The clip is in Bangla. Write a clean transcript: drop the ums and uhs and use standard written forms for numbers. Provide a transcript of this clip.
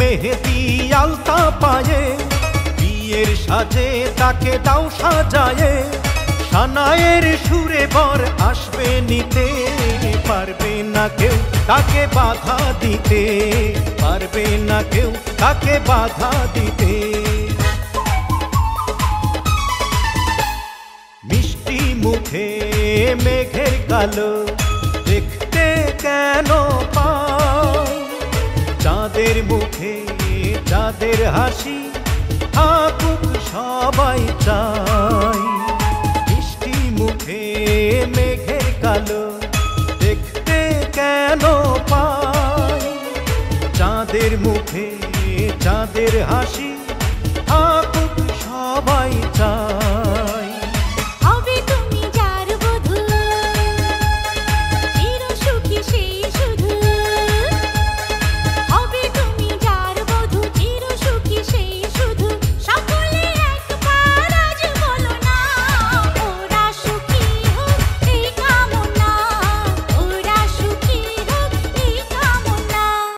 মেহেদি আলতা পায়ে, বিয়ের সাজে তাকে দাও সাজায়ে, সানায়ের সুরে বর আসবে নিতে, পারবে না কেউ তাকে বাধা দিতে, পারবে না কেউ তাকে বাধা দিতে। মিষ্টি মুখে মেঘের কালো দেখতে কেন পাই, চাঁদের মুখে চাঁদের হাসি থাকুক সবাই চাই। মিষ্টি মুখে মেঘের কালো দেখতে কেন পাই, চাঁদের মুখে চাঁদের হাসি